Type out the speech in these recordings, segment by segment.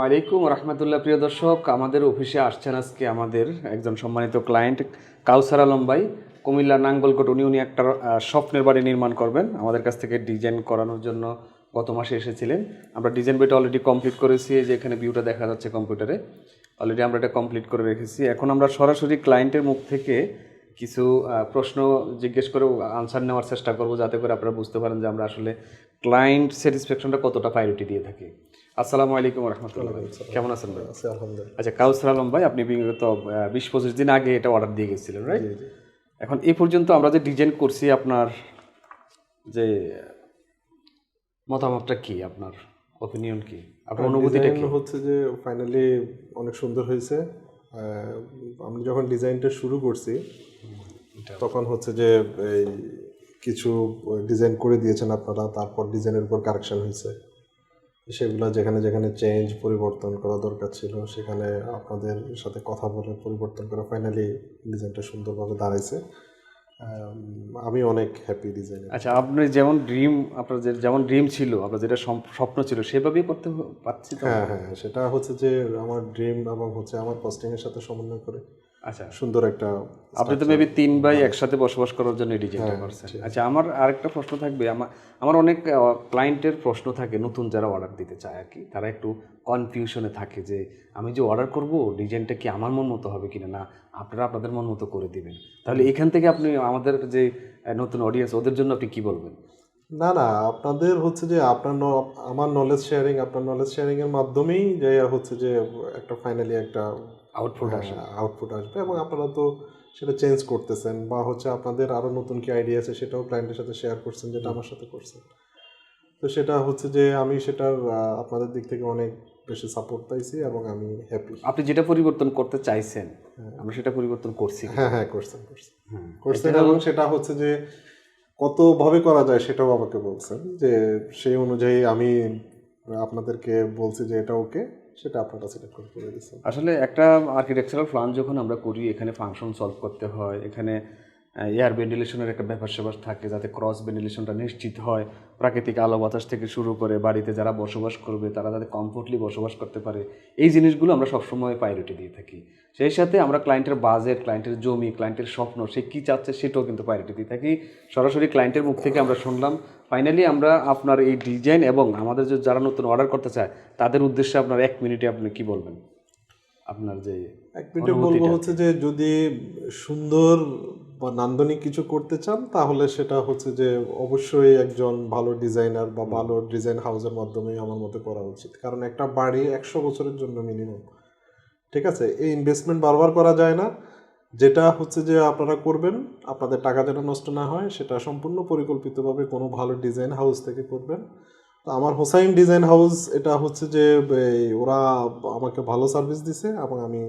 ওয়ালাইকুম রহমতুল্লাহ। প্রিয় দর্শক, আমাদের অফিসে আসছেন আজকে আমাদের একজন সম্মানিত ক্লায়েন্ট কাউসার আলম ভাই, কুমিল্লা নাঙ্গলকোট। উনি একটা স্বপ্নের বাড়ি নির্মাণ করবেন। আমাদের কাছ থেকে ডিজাইন করানোর জন্য গত মাসে এসেছিলেন। আমরা ডিজাইন বইটা অলরেডি কমপ্লিট করেছি। যে এখানে ভিউটা দেখা যাচ্ছে কম্পিউটারে, অলরেডি আমরা এটা কমপ্লিট করে রেখেছি। এখন আমরা সরাসরি ক্লায়েন্টের মুখ থেকে কিছু প্রশ্ন জিজ্ঞেস করে আনসার নেওয়ার চেষ্টা করব, যাতে করে আপনারা বুঝতে পারেন যে আমরা আসলে ক্লায়েন্ট স্যাটিসফ্যাকশনটা কতটা প্রায়োরিটি দিয়ে থাকি। আসসালামু আলাইকুম রহমতুল্লাহ ভাই, কেমন আছেন ভাই? আলহামদুলিল্লাহ। আচ্ছা, কাউসার আলম ভাই, আপনি বিগত 20-25 দিন আগে এটা অর্ডার দিয়ে গেছিলেন, রাইট? এখন এই পর্যন্ত আমরা যে ডিজাইন করছি, আপনার যে মতামতটা কি, আপনার অপিনিয়ন কি, আপনার অনুভূতিটা কি? হচ্ছে যে ফাইনালি অনেক সুন্দর হয়েছে। আমি যখন ডিজাইনটা শুরু করছি তখন হচ্ছে যে এই কিছু ডিজাইন করে দিয়েছেন আপনারা, তারপর ডিজাইনের উপর কারেকশন হয়েছে। সেগুলো যেখানে যেখানে চেঞ্জ পরিবর্তন করা দরকার ছিল সেখানে আপনাদের সাথে কথা বলে পরিবর্তন করে ফাইনালি ডিজাইনটা সুন্দরভাবে দাঁড়াইছে। আমি অনেক হ্যাপি ডিজাইন। আচ্ছা, আপনি যেমন ড্রিম, আপনার যেমন ড্রিম ছিল, আপনার যেটা স্বপ্ন ছিল, সেভাবেই করতে পারছি তো? হ্যাঁ, সেটা হচ্ছে যে আমার ড্রিম এবং হচ্ছে আমার কস্টিংয়ের সাথে সমন্বয় করে আচ্ছা, সুন্দর একটা। আপনি তো মেবি 3 ভাই একসাথে বসবাস করার জন্য ডিজাইনটা করছেন। আচ্ছা, আমার আরেকটা প্রশ্ন থাকবে। আমার অনেক ক্লায়েন্টের প্রশ্ন থাকে, নতুন যারা অর্ডার দিতে চায় আর কি, তারা একটু কনফিউশনে থাকে যে আমি যে অর্ডার করব ডিজাইনটা কি আমার মন মতো হবে কিনা, না আপনারা আপনাদের মন মতো করে দিবেন। তাহলে এখান থেকে আপনি আমাদের যে নতুন অডিয়েন্স, ওদের জন্য আপনি কি বলবেন? না, আপনাদের হচ্ছে যে আমার নলেজ শেয়ারিং, আপনার নলেজ শেয়ারিংয়ের মাধ্যমেই যে হচ্ছে যে একটা ফাইনালি একটা আউটপুট আসবে এবং আপনারা তো সেটা চেঞ্জ করতেছেন বা হচ্ছে আপনাদের আরও নতুন কি আইডিয়া আছে সেটাও ক্লায়েন্টের সাথে শেয়ার করছেন, যেটা আমার সাথে করছেন। তো সেটা হচ্ছে যে আমি সেটার আপনাদের দিক থেকে অনেক বেশি সাপোর্ট পাইছি এবং আমি হ্যাপি। আপনি যেটা পরিবর্তন করতে চাইছেন আমরা সেটা পরিবর্তন করছি। হ্যাঁ, করছেন এবং সেটা হচ্ছে যে কতভাবে করা যায় সেটাও আমাকে বলছেন, যে সেই অনুযায়ী আমি আপনাদেরকে বলছি যে এটা ওকে, সেটা আপনারা সিলেক্ট করে দিচ্ছেন। আসলে একটা আর্কিটেকচারাল প্ল্যান যখন আমরা করি, এখানে ফাংশন সলভ করতে হয়, এখানে এয়ার ভেন্টিলেশনের একটা ব্যাপার স্যাপার থাকে, যাতে ক্রস ভেন্টিলেশনটা নিশ্চিত হয়। প্রাকৃতিক আলো বাতাস থেকে শুরু করে বাড়িতে যারা বসবাস করবে তারা যাতে কমফোর্টলি বসবাস করতে পারে, এই জিনিসগুলো আমরা সবসময় প্রায়োরিটি দিয়ে থাকি। সেই সাথে আমরা ক্লায়েন্টের বাজেট, ক্লায়েন্টের জমি, ক্লায়েন্টের স্বপ্ন, সে কী চাচ্ছে সেটাও কিন্তু প্রায়োরিটি দিয়ে থাকি। সরাসরি ক্লায়েন্টের মুখ থেকে আমরা শুনলাম। ফাইনালি আমরা আপনার এই ডিজাইন এবং আমাদের যে যারা নতুন অর্ডার করতে চায় তাদের উদ্দেশ্যে আপনার 1 মিনিটে আপনি কি বলবেন? আপনার যে 1 মিনিটে বলবো হচ্ছে যে যদি সুন্দর বা নান্দনিক কিছু করতে চান তাহলে সেটা হচ্ছে যে অবশ্যই একজন ভালো ডিজাইনার বা ভালো ডিজাইন হাউসের মাধ্যমে আমার মতে করা উচিত। কারণ একটা বাড়ি 100 বছরের জন্য মিনিমাম, ঠিক আছে? এই ইনভেস্টমেন্ট বারবার করা যায় না। যেটা হচ্ছে যে আপনারা করবেন, আপনাদের টাকা যেন নষ্ট না হয়, সেটা সম্পূর্ণ পরিকল্পিতভাবে কোনো ভালো ডিজাইন হাউস থেকে করবেন। তো আমার হোসাইন ডিজাইন হাউস, এটা হচ্ছে যে ওরা আমাকে ভালো সার্ভিস দিছে এবং আমি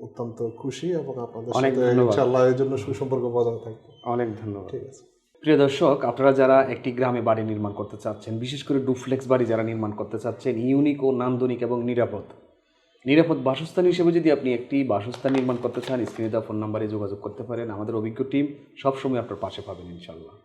অত্যন্ত খুশি এবং আপনাদের সাথে ইনশাআল্লাহ এর জন্য সুসম্পর্ক বজায় থাকবে। অনেক ধন্যবাদ। ঠিক আছে। প্রিয় দর্শক, আপনারা যারা একটি গ্রামে বাড়ি নির্মাণ করতে চাচ্ছেন, বিশেষ করে ডুপ্লেক্স বাড়ি যারা নির্মাণ করতে চাচ্ছেন, ইউনিক ও নান্দনিক এবং নিরাপদ বাসস্থান হিসেবে যদি আপনি একটি বাসস্থান নির্মাণ করতে চান, স্ক্রিনে দেওয়া ফোন নাম্বারে যোগাযোগ করতে পারেন। আমাদের অভিজ্ঞ টিম সবসময় আপনার পাশে পাবেন ইনশাল্লাহ।